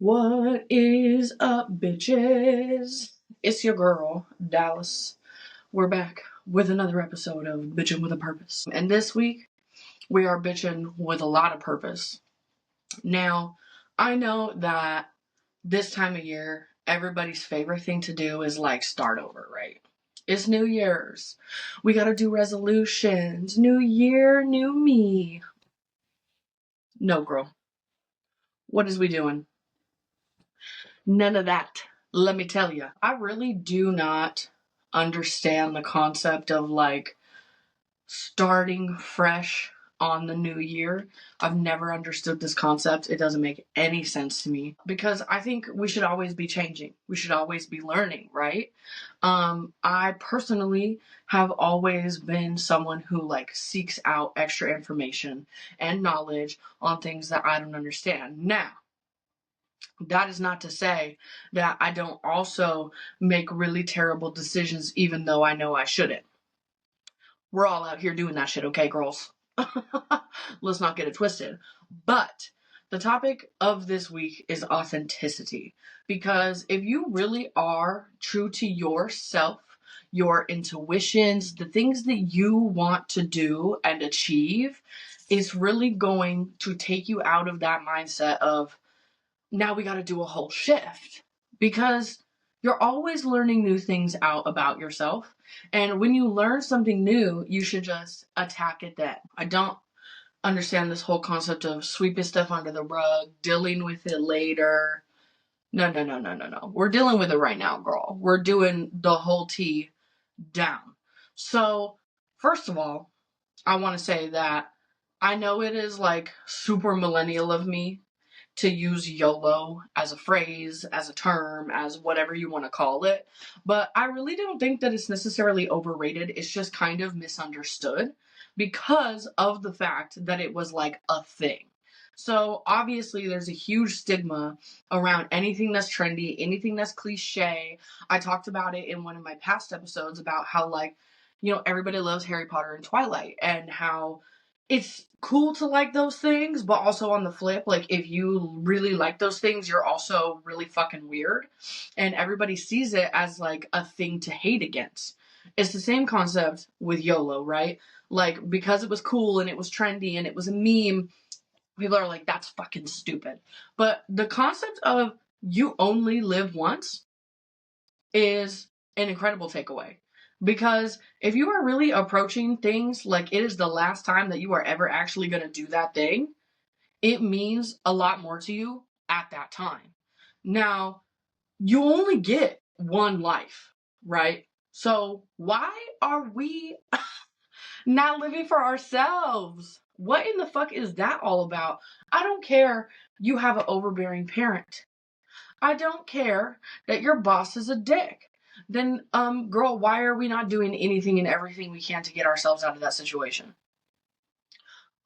What is up, bitches? It's your girl, Dallas. We're back with another episode of Bitchin' with a Purpose. And this week, we are bitching with a lot of purpose. Now, I know that this time of year, everybody's favorite thing to do is like start over, right? It's New Year's. We gotta do resolutions. New year, new me. No, girl. What is we doing? None of that. Let me tell you, I really do not understand the concept of like starting fresh on the new year. I've never understood this concept. It doesn't make any sense to me because I think we should always be changing. We should always be learning, right? I personally have always been someone who like seeks out extra information and knowledge on things that I don't understand. Now, that is not to say that I don't also make really terrible decisions even though I know I shouldn't. We're all out here doing that shit, okay, girls? Let's not get it twisted. But the topic of this week is authenticity. Because if you really are true to yourself, your intuitions, the things that you want to do and achieve, it's really going to take you out of that mindset of, now we got to do a whole shift, because you're always learning new things out about yourself. And when you learn something new, you should just attack it then. I don't understand this whole concept of sweeping stuff under the rug, dealing with it later. No, no, no, no, no, no. We're dealing with it right now, girl. We're doing the whole tea down. So, first of all, I want to say that I know it is like super millennial of me to use YOLO as a phrase, as a term, as whatever you want to call it. But I really don't think that it's necessarily overrated. It's just kind of misunderstood because of the fact that it was like a thing. So obviously there's a huge stigma around anything that's trendy, anything that's cliche. I talked about it in one of my past episodes about how like, everybody loves Harry Potter and Twilight and how it's cool to like those things, but also on the flip, like if you really like those things, you're also really fucking weird. And everybody sees it as like a thing to hate against. It's the same concept with YOLO, right? Like because it was cool and it was trendy and it was a meme, people are like, that's fucking stupid. But the concept of you only live once is an incredible takeaway. Because if you are really approaching things like it is the last time that you are ever actually going to do that thing, it means a lot more to you at that time. Now, you only get one life, right? So why are we not living for ourselves? What in the fuck is that all about? I don't care you have an overbearing parent. I don't care that your boss is a dick. Then, girl, why are we not doing anything and everything we can to get ourselves out of that situation?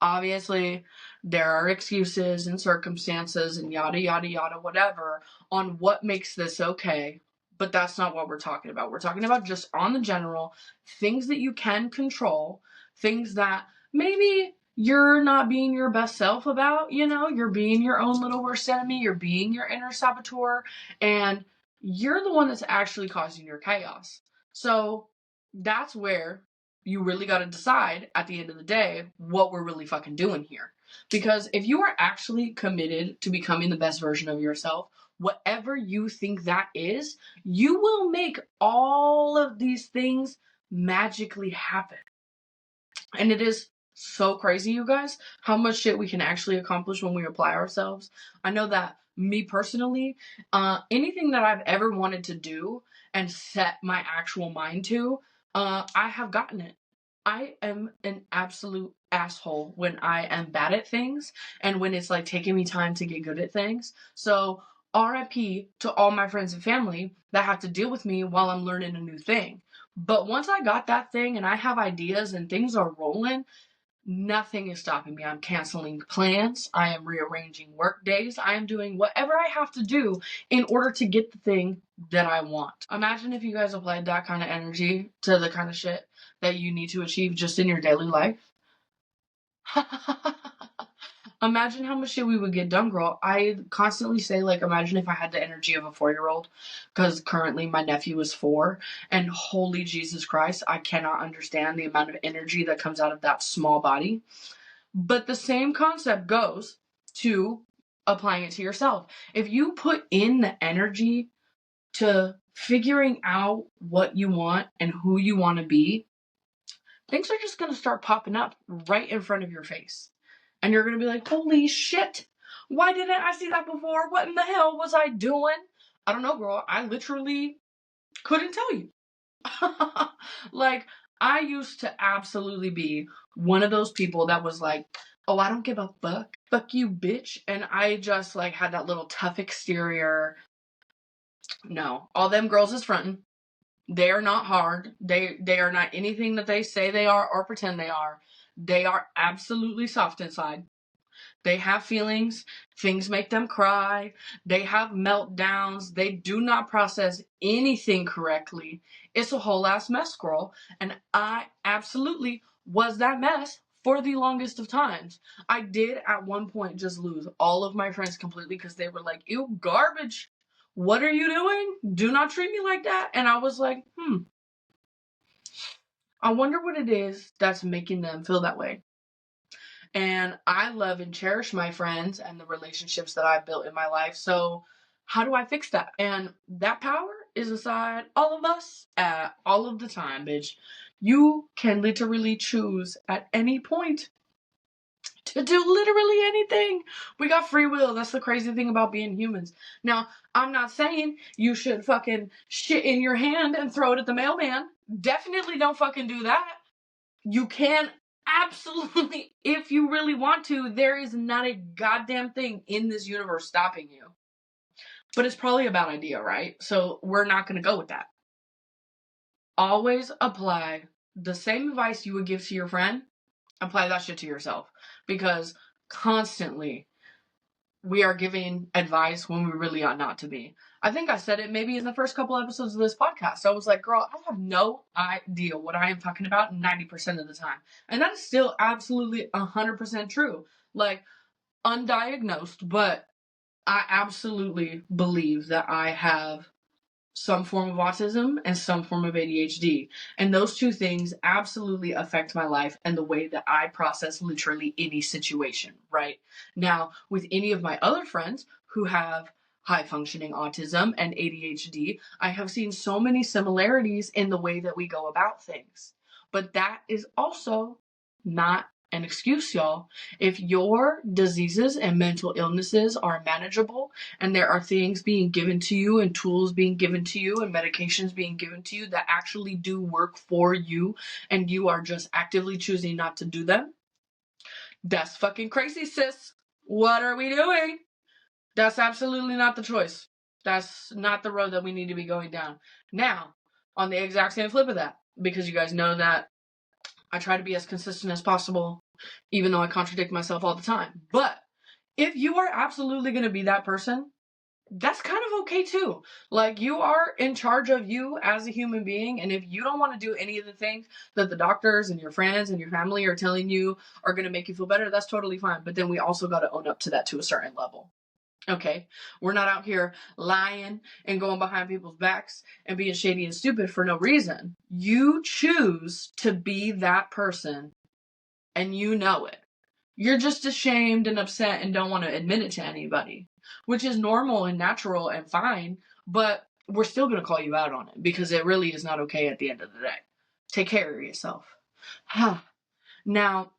Obviously, there are excuses and circumstances and yada, yada, yada, whatever on what makes this okay. But that's not what we're talking about. We're talking about just on the general things that you can control, things that maybe you're not being your best self about, you're being your own little worst enemy, you're being your inner saboteur, and you're the one that's actually causing your chaos. So that's where you really got to decide at the end of the day what we're really fucking doing here. Because if you are actually committed to becoming the best version of yourself, whatever you think that is, you will make all of these things magically happen. And it is so crazy, you guys, how much shit we can actually accomplish when we apply ourselves. I know that me personally, anything that I've ever wanted to do and set my actual mind to, I have gotten it. I am an absolute asshole when I am bad at things and when it's like taking me time to get good at things. So RIP to all my friends and family that have to deal with me while I'm learning a new thing. But once I got that thing and I have ideas and things are rolling, nothing is stopping me. I'm canceling plans. I am rearranging work days. I am doing whatever I have to do in order to get the thing that I want. Imagine if you guys applied that kind of energy to the kind of shit that you need to achieve just in your daily life. Imagine how much shit we would get done, girl. I constantly say, like, imagine if I had the energy of a 4-year-old, because currently my nephew is 4, and holy Jesus Christ, I cannot understand the amount of energy that comes out of that small body. But the same concept goes to applying it to yourself. If you put in the energy to figuring out what you want and who you want to be, things are just going to start popping up right in front of your face. And you're going to be like, holy shit, why didn't I see that before? What in the hell was I doing? I don't know, girl. I literally couldn't tell you. Like, I used to absolutely be one of those people that was like, oh, I don't give a fuck. Fuck you, bitch. And I just like had that little tough exterior. No, all them girls is fronting. They are not hard. They are not anything that they say they are or pretend they are. They are absolutely soft inside. They have feelings. Things make them cry. They have meltdowns. They do not process anything correctly. It's a whole ass mess, girl. And I absolutely was that mess for the longest of times. I did at one point just lose all of my friends completely because they were like, ew, garbage. What are you doing? Do not treat me like that. And I was like, I wonder what it is that's making them feel that way. And I love and cherish my friends and the relationships that I've built in my life. So how do I fix that? And that power is inside all of us at all of the time, bitch. You can literally choose at any point to do literally anything. We got free will. That's the crazy thing about being humans. Now, I'm not saying you should fucking shit in your hand and throw it at the mailman. Definitely don't fucking do that. You can absolutely, if you really want to, there is not a goddamn thing in this universe stopping you. But it's probably a bad idea, right? So we're not going to go with that. Always apply the same advice you would give to your friend, apply that shit to yourself. Because constantly we are giving advice when we really ought not to be. I think I said it maybe in the first couple episodes of this podcast. I was like, girl, I have no idea what I am talking about 90% of the time. And that is still absolutely 100% true. Like, undiagnosed, but I absolutely believe that I have some form of autism and some form of ADHD. And those two things absolutely affect my life and the way that I process literally any situation, right? Now, with any of my other friends who have high functioning autism and ADHD, I have seen so many similarities in the way that we go about things. But that is also not an excuse, y'all. If your diseases and mental illnesses are manageable and there are things being given to you and tools being given to you and medications being given to you that actually do work for you and you are just actively choosing not to do them, that's fucking crazy, sis. What are we doing? That's absolutely not the choice. That's not the road that we need to be going down. Now, on the exact same flip of that, because you guys know that I try to be as consistent as possible, even though I contradict myself all the time. But if you are absolutely going to be that person, that's kind of okay too. Like, you are in charge of you as a human being, and if you don't want to do any of the things that the doctors and your friends and your family are telling you are going to make you feel better, that's totally fine. But then we also got to own up to that to a certain level. Okay, we're not out here lying and going behind people's backs and being shady and stupid for no reason. You choose to be that person and you know it. You're just ashamed and upset and don't want to admit it to anybody, which is normal and natural and fine, but we're still going to call you out on it because it really is not okay at the end of the day. Take care of yourself. Now,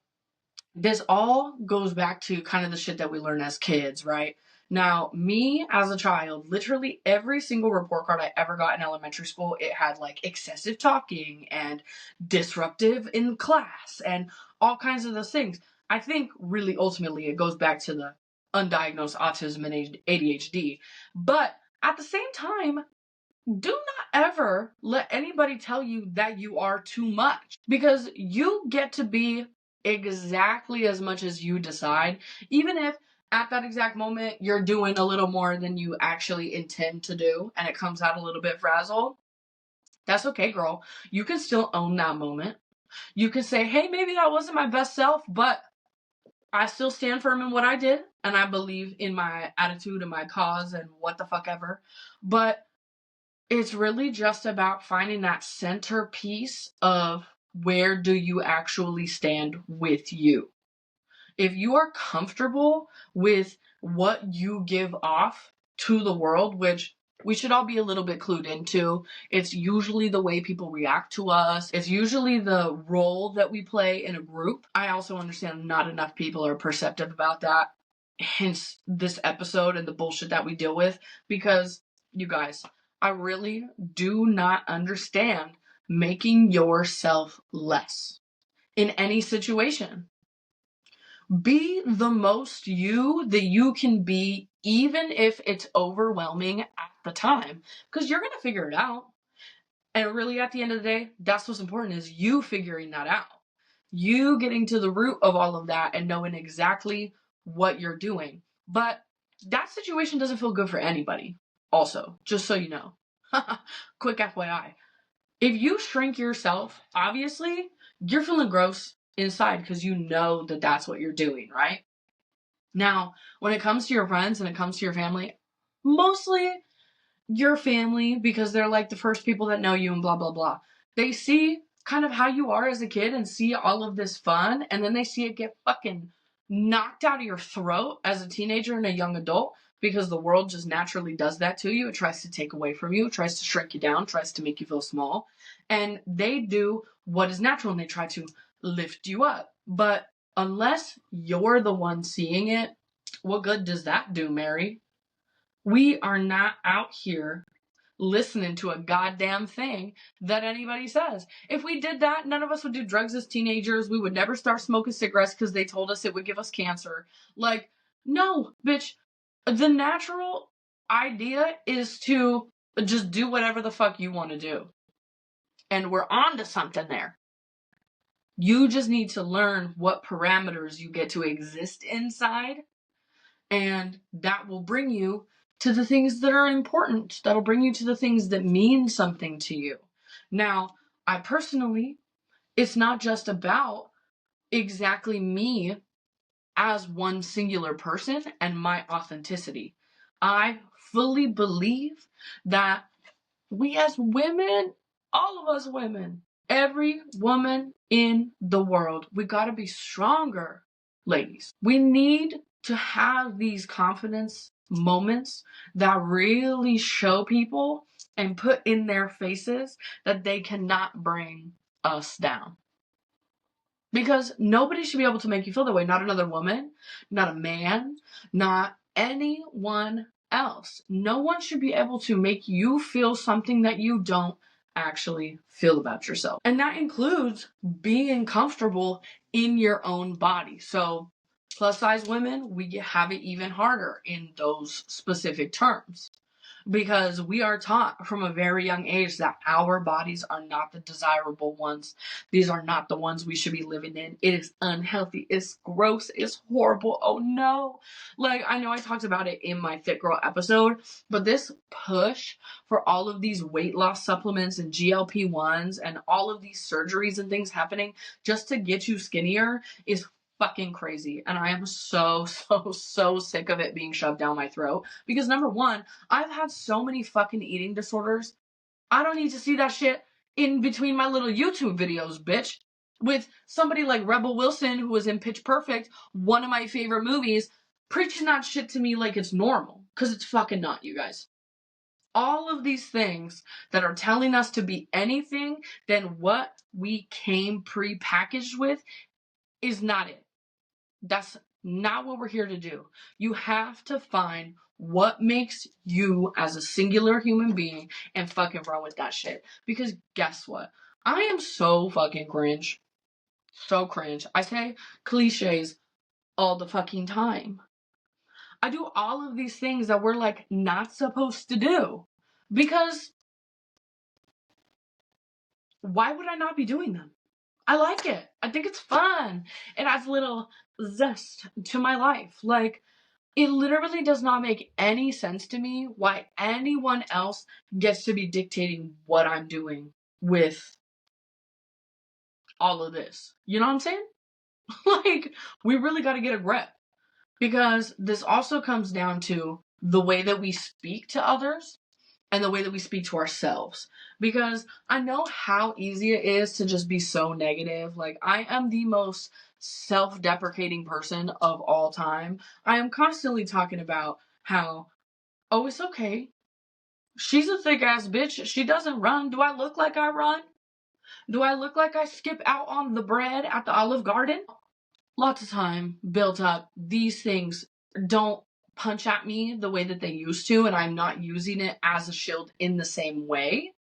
this all goes back to kind of the shit that we learn as kids, right? Now, me as a child, literally every single report card I ever got in elementary school, it had like excessive talking and disruptive in class and all kinds of those things. I think really ultimately it goes back to the undiagnosed autism and ADHD. But at the same time, do not ever let anybody tell you that you are too much, because you get to be exactly as much as you decide, even if at that exact moment you're doing a little more than you actually intend to do and it comes out a little bit frazzled. That's okay, girl. You can still own that moment. You can say, hey, maybe that wasn't my best self, but I still stand firm in what I did, and I believe in my attitude and my cause and what the fuck ever. But it's really just about finding that centerpiece of where do you actually stand with you. If you are comfortable with what you give off to the world, which we should all be a little bit clued into, it's usually the way people react to us. It's usually the role that we play in a group. I also understand not enough people are perceptive about that. Hence this episode and the bullshit that we deal with, because you guys, I really do not understand making yourself less in any situation. Be the most you that you can be, even if it's overwhelming at the time, because you're going to figure it out. And really, at the end of the day, that's what's important, is you figuring that out. You getting to the root of all of that and knowing exactly what you're doing. But that situation doesn't feel good for anybody. Also, just so you know. Quick FYI. If you shrink yourself, obviously, you're feeling gross inside because you know that that's what you're doing, right? Now, when it comes to your friends and it comes to your family, mostly your family, because they're like the first people that know you and blah, blah, blah. They see kind of how you are as a kid and see all of this fun, and then they see it get fucking knocked out of your throat as a teenager and a young adult, because the world just naturally does that to you. It tries to take away from you, it tries to shrink you down, tries to make you feel small. And they do what is natural and they try to lift you up. But unless you're the one seeing it, what good does that do, Mary? We are not out here listening to a goddamn thing that anybody says. If we did that, none of us would do drugs as teenagers. We would never start smoking cigarettes because they told us it would give us cancer. Like, no, bitch. The natural idea is to just do whatever the fuck you want to do. And we're on to something there. You just need to learn what parameters you get to exist inside, and that will bring you to the things that are important. That'll bring you to the things that mean something to you. Now, I personally, it's not just about exactly me as one singular person and my authenticity. I fully believe that we as women, all of us women, every woman in the world, we gotta be stronger, ladies. We need to have these confidence moments that really show people and put in their faces that they cannot bring us down. Because nobody should be able to make you feel that way. Not another woman, not a man, not anyone else. No one should be able to make you feel something that you don't actually feel about yourself. And that includes being comfortable in your own body. So plus size women, we have it even harder in those specific terms, because we are taught from a very young age that our bodies are not the desirable ones. These are not the ones we should be living in. It is unhealthy. It's gross. It's horrible. Oh no. Like, I know I talked about it in my Fit Girl episode, but this push for all of these weight loss supplements and GLP-1s and all of these surgeries and things happening just to get you skinnier is fucking crazy. And I am so sick of it being shoved down my throat. Because number one, I've had so many fucking eating disorders. I don't need to see that shit in between my little YouTube videos, bitch. With somebody like Rebel Wilson, who was in Pitch Perfect, one of my favorite movies, preaching that shit to me like it's normal. Because it's fucking not, you guys. All of these things that are telling us to be anything than what we came pre-packaged with is not it. That's not what we're here to do. You have to find what makes you as a singular human being and fucking run with that shit. Because guess what? I am so fucking cringe. So cringe. I say cliches all the fucking time. I do all of these things that we're like not supposed to do. Because why would I not be doing them? I like it. I think it's fun. It adds a little zest to my life. Like, it literally does not make any sense to me why anyone else gets to be dictating what I'm doing with all of this. You know what I'm saying? Like, we really got to get a grip, because this also comes down to the way that we speak to others and the way that we speak to ourselves. Because I know how easy it is to just be so negative. Like, I am the most self-deprecating person of all time. I am constantly talking about how, oh, it's okay. She's a thick ass bitch. She doesn't run. Do I look like I run? Do I look like I skip out on the bread at the Olive Garden? Lots of time built up. These things don't punch at me the way that they used to, and I'm not using it as a shield in the same way.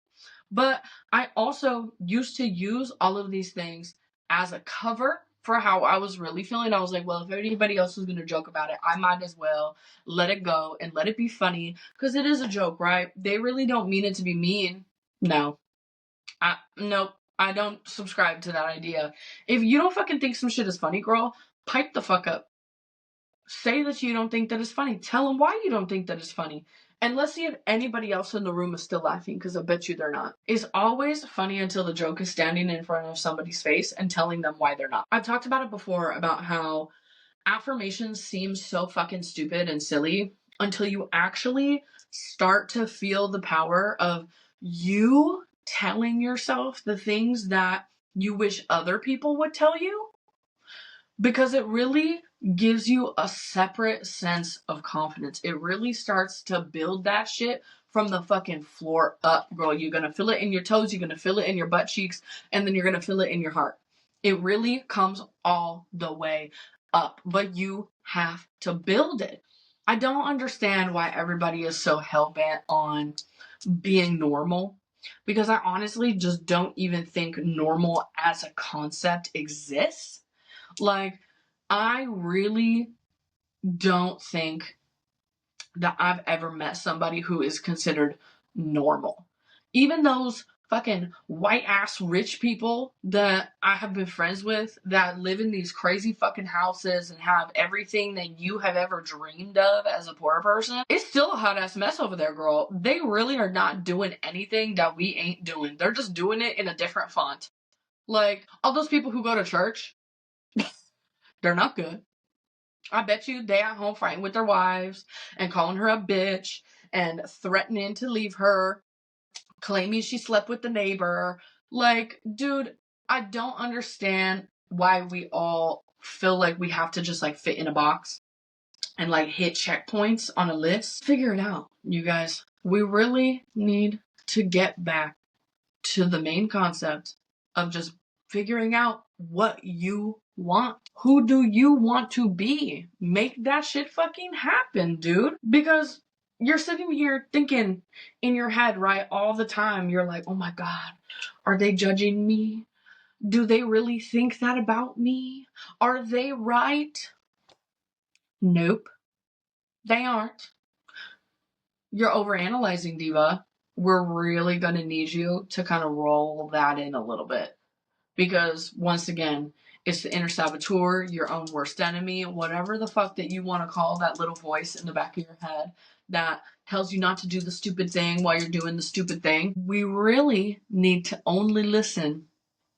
But I also used to use all of these things as a cover for how I was really feeling. I was like, well, if anybody else was going to joke about it, I might as well let it go and let it be funny, because it is a joke, right? They really don't mean it to be mean. No. Nope. I don't subscribe to that idea. If you don't fucking think some shit is funny, girl, pipe the fuck up. Say that you don't think that it's funny. Tell them why you don't think that it's funny. And let's see if anybody else in the room is still laughing, because I bet you they're not. It's always funny until the joke is standing in front of somebody's face and telling them why they're not. I've talked about it before, about how affirmations seem so fucking stupid and silly until you actually start to feel the power of you telling yourself the things that you wish other people would tell you, because it really gives you a separate sense of confidence. It really starts to build that shit from the fucking floor up, girl. You're gonna feel it in your toes, you're gonna feel it in your butt cheeks, and then you're gonna feel it in your heart. It really comes all the way up, but you have to build it. I don't understand why everybody is so hell-bent on being normal, because I honestly just don't even think normal as a concept exists. Like, I really don't think that I've ever met somebody who is considered normal. Even those fucking white ass rich people that I have been friends with that live in these crazy fucking houses and have everything that you have ever dreamed of as a poor person, it's still a hot ass mess over there, girl. They really are not doing anything that we ain't doing. They're just doing it in a different font. Like, all those people who go to church, they're not good. I bet you they at home fighting with their wives and calling her a bitch and threatening to leave her, claiming she slept with the neighbor. Like, dude, I don't understand why we all feel like we have to just like fit in a box and like hit checkpoints on a list. Figure it out, you guys. We really need to get back to the main concept of just figuring out what you want. Who do you want to be? Make that shit fucking happen, dude. Because you're sitting here thinking in your head, right, all the time. You're like, oh my God, are they judging me? Do they really think that about me? Are they right? Nope, they aren't. You're overanalyzing, diva. We're really gonna need you to kind of roll that in a little bit. Because once again, it's the inner saboteur, your own worst enemy, whatever the fuck that you want to call that little voice in the back of your head that tells you not to do the stupid thing while you're doing the stupid thing. We really need to only listen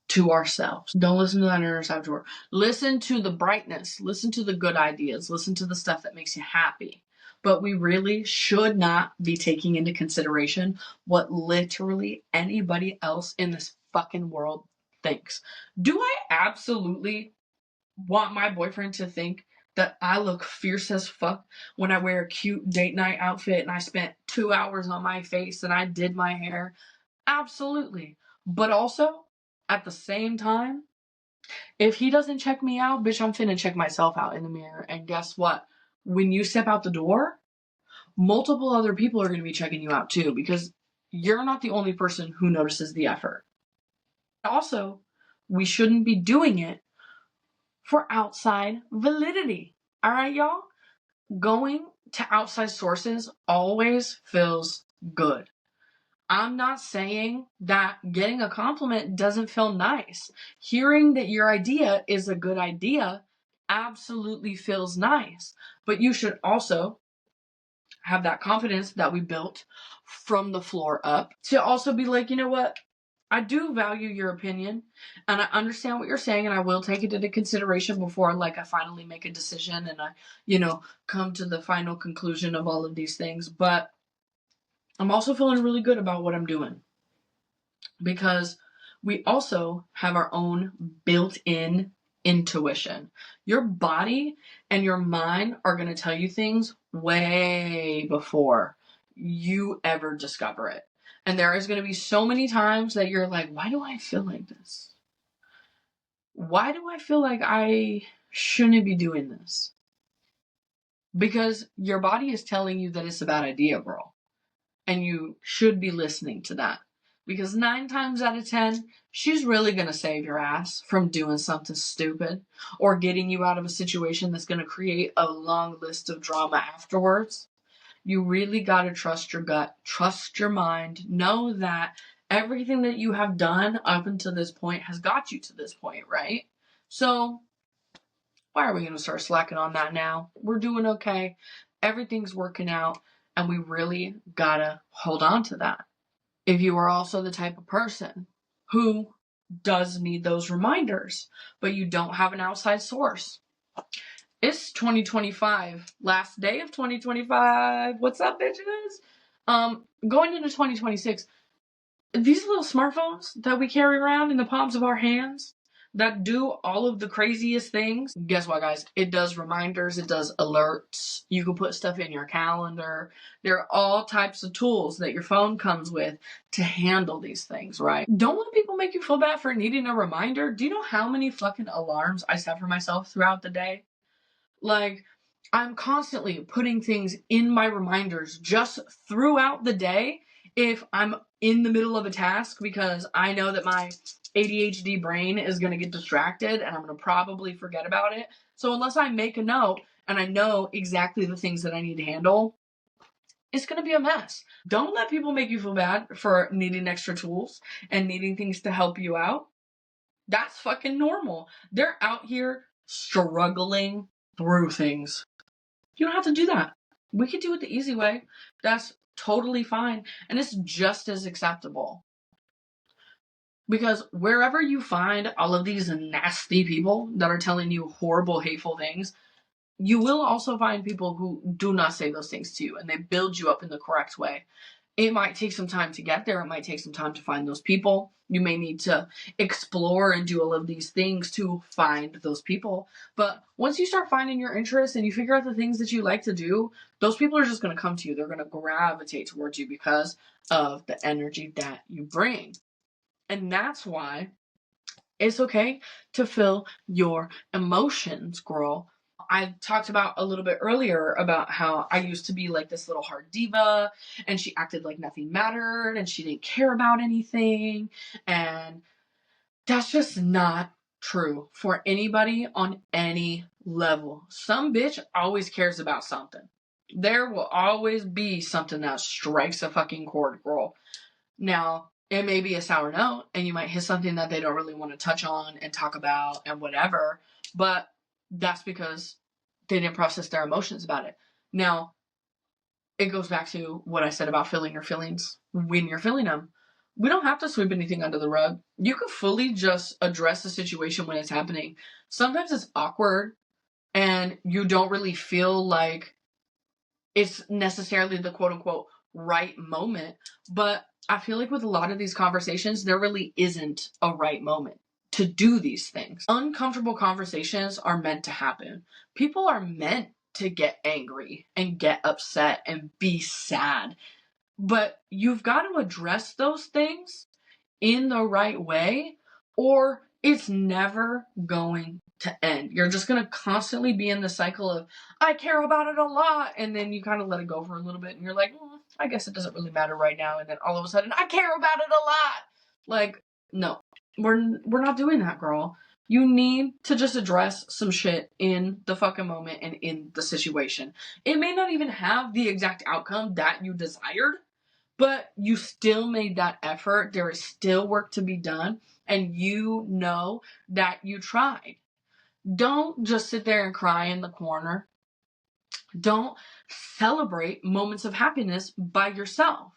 to ourselves. Don't listen to that inner saboteur. Listen to the brightness. Listen to the good ideas. Listen to the stuff that makes you happy. But we really should not be taking into consideration what literally anybody else in this fucking world thinks. Do I absolutely want my boyfriend to think that I look fierce as fuck when I wear a cute date night outfit and I spent 2 hours on my face and I did my hair? Absolutely. But also, at the same time, if he doesn't check me out, bitch, I'm finna check myself out in the mirror. And guess what? When you step out the door, multiple other people are going to be checking you out too, because you're not the only person who notices the effort. Also, we shouldn't be doing it for outside validity. All right, y'all? Going to outside sources always feels good. I'm not saying that getting a compliment doesn't feel nice. Hearing that your idea is a good idea absolutely feels nice. But you should also have that confidence that we built from the floor up to also be like, you know what? I do value your opinion, and I understand what you're saying, and I will take it into consideration before, like, I finally make a decision and I, come to the final conclusion of all of these things. But I'm also feeling really good about what I'm doing because we also have our own built-in intuition. Your body and your mind are going to tell you things way before you ever discover it. And there is going to be so many times that you're like, why do I feel like this? Why do I feel like I shouldn't be doing this? Because your body is telling you that it's a bad idea, girl. And you should be listening to that. Because 9 times out of 10, she's really going to save your ass from doing something stupid or getting you out of a situation that's going to create a long list of drama afterwards. You really got to trust your gut, trust your mind, know that everything that you have done up until this point has got you to this point, right? So why are we going to start slacking on that now? We're doing okay. Everything's working out, and we really got to hold on to that. If you are also the type of person who does need those reminders, but you don't have an outside source. It's 2025, last day of 2025. What's up, bitches? Going into 2026, these little smartphones that we carry around in the palms of our hands that do all of the craziest things. Guess what, guys? It does reminders, it does alerts. You can put stuff in your calendar. There are all types of tools that your phone comes with to handle these things, right? Don't let people make you feel bad for needing a reminder. Do you know how many fucking alarms I set for myself throughout the day? Like, I'm constantly putting things in my reminders just throughout the day if I'm in the middle of a task, because I know that my ADHD brain is going to get distracted and I'm going to probably forget about it. So unless I make a note and I know exactly the things that I need to handle, it's going to be a mess. Don't let people make you feel bad for needing extra tools and needing things to help you out. That's fucking normal. They're out here struggling through things. You don't have to do that. We could do it the easy way. That's totally fine. And it's just as acceptable. Because wherever you find all of these nasty people that are telling you horrible, hateful things, you will also find people who do not say those things to you and they build you up in the correct way. It might take some time to get there. It might take some time to find those people. You may need to explore and do all of these things to find those people. But once you start finding your interests and you figure out the things that you like to do, those people are just going to come to you. They're going to gravitate towards you because of the energy that you bring. And that's why it's okay to feel your emotions, girl. I talked about a little bit earlier about how I used to be like this little hard diva and she acted like nothing mattered and she didn't care about anything. And that's just not true for anybody on any level. Some bitch always cares about something. There will always be something that strikes a fucking chord, girl. Now, it may be a sour note and you might hit something that they don't really want to touch on and talk about and whatever, but that's because they didn't process their emotions about it. Now, it goes back to what I said about feeling your feelings when you're feeling them. We don't have to sweep anything under the rug. You can fully just address the situation when it's happening. Sometimes it's awkward and you don't really feel like it's necessarily the quote unquote right moment, but I feel like with a lot of these conversations, there really isn't a right moment to do these things. Uncomfortable conversations are meant to happen. People are meant to get angry and get upset and be sad. But you've got to address those things in the right way, or it's never going to end. You're just going to constantly be in the cycle of, I care about it a lot. And then you kind of let it go for a little bit and you're like, I guess it doesn't really matter right now. And then all of a sudden, I care about it a lot. Like, no, we're not doing that, girl. You need to just address some shit in the fucking moment and in the situation. It may not even have the exact outcome that you desired, but you still made that effort. There is still work to be done. And you know that you tried. Don't just sit there and cry in the corner. Don't celebrate moments of happiness by yourself.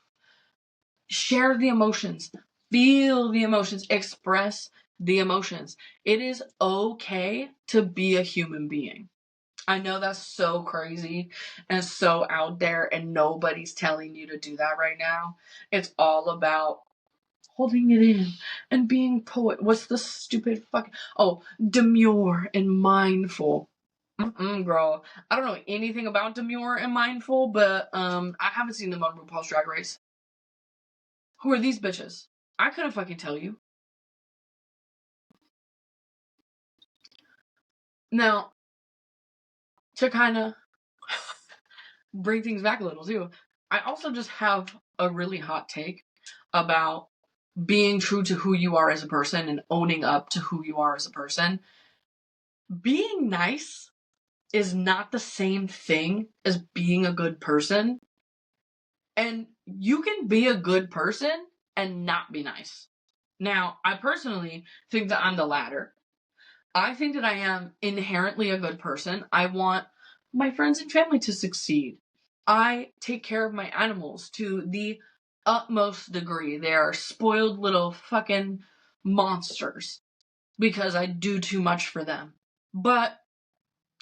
Share the emotions. Feel the emotions. Express the emotions. It is okay to be a human being. I know that's so crazy and so out there, and nobody's telling you to do that right now. It's all about holding it in and being poet. What's the stupid fucking demure and mindful. Girl. I don't know anything about demure and mindful, but I haven't seen them on RuPaul's Drag Race. Who are these bitches? I couldn't fucking tell you. Now, to kind of bring things back a little too, I also just have a really hot take about being true to who you are as a person and owning up to who you are as a person. Being nice is not the same thing as being a good person. And you can be a good person and not be nice. Now, I personally think that I'm the latter. I think that I am inherently a good person. I want my friends and family to succeed. I take care of my animals to the utmost degree. They are spoiled little fucking monsters because I do too much for them. But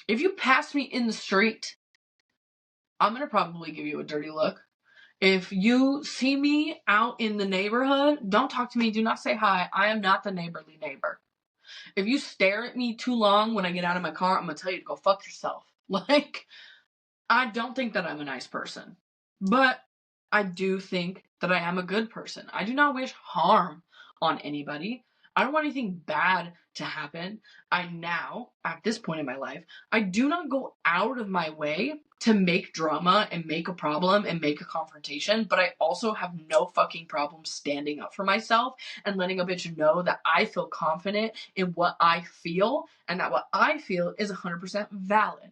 if you pass me in the street, I'm going to probably give you a dirty look. If you see me out in the neighborhood, don't talk to me. Do not say hi. I am not the neighborly neighbor. If you stare at me too long when I get out of my car, I'm going to tell you to go fuck yourself. Like, I don't think that I'm a nice person. But I do think that I am a good person. I do not wish harm on anybody. I don't want anything bad to happen. I now, at this point in my life, I do not go out of my way to make drama and make a problem and make a confrontation, but I also have no fucking problem standing up for myself and letting a bitch know that I feel confident in what I feel and that what I feel is 100% valid.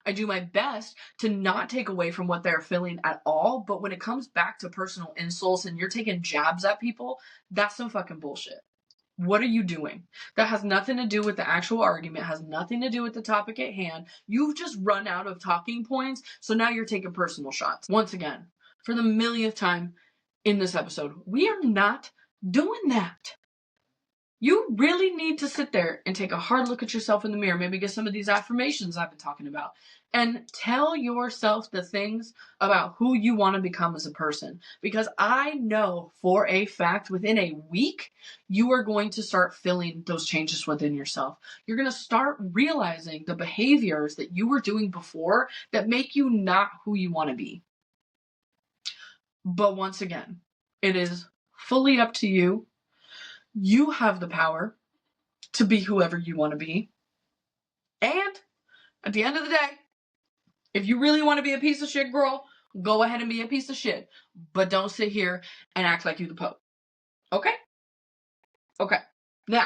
I do my best to not take away from what they're feeling at all, but when it comes back to personal insults and you're taking jabs at people, that's some fucking bullshit. What are you doing? That has nothing to do with the actual argument, has nothing to do with the topic at hand. You've just run out of talking points, so now you're taking personal shots. Once again, for the millionth time in this episode, we are not doing that. You really need to sit there and take a hard look at yourself in the mirror, maybe get some of these affirmations I've been talking about, and tell yourself the things about who you want to become as a person. Because I know for a fact within a week, you are going to start feeling those changes within yourself. You're going to start realizing the behaviors that you were doing before that make you not who you want to be. But once again, it is fully up to you. You have the power to be whoever you want to be. And at the end of the day, if you really want to be a piece of shit, girl, go ahead and be a piece of shit. But don't sit here and act like you the Pope. Okay? Okay. Now,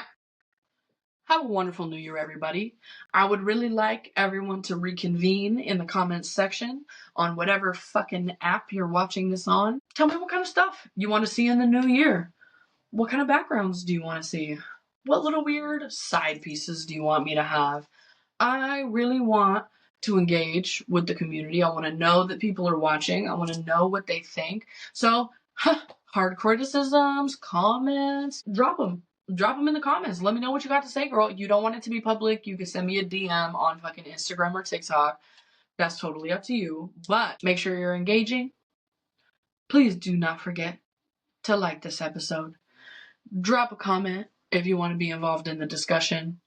have a wonderful New Year, everybody. I would really like everyone to reconvene in the comments section on whatever fucking app you're watching this on. Tell me what kind of stuff you want to see in the new year. What kind of backgrounds do you want to see? What little weird side pieces do you want me to have? I really want to engage with the community. I want to know that people are watching. I want to know what they think. So, hard criticisms, comments, drop them. Drop them in the comments. Let me know what you got to say, girl. You don't want it to be public. You can send me a DM on fucking Instagram or TikTok. That's totally up to you. But make sure you're engaging. Please do not forget to like this episode. Drop a comment if you want to be involved in the discussion.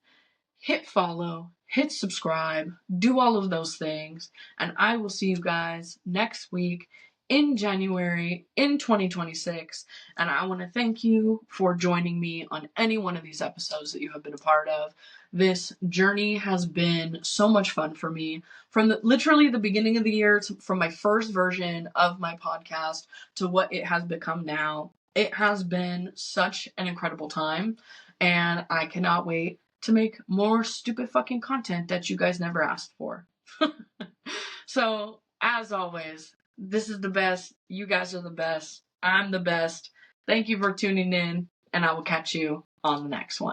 Hit follow, hit subscribe, do all of those things, and I will see you guys next week in January in 2026. And I want to thank you for joining me on any one of these episodes that you have been a part of. This journey has been so much fun for me from literally the beginning of the year, from my first version of my podcast to what it has become now. It has been such an incredible time, and I cannot wait to make more stupid fucking content that you guys never asked for. So, as always, this is the best. You guys are the best. I'm the best. Thank you for tuning in, and I will catch you on the next one.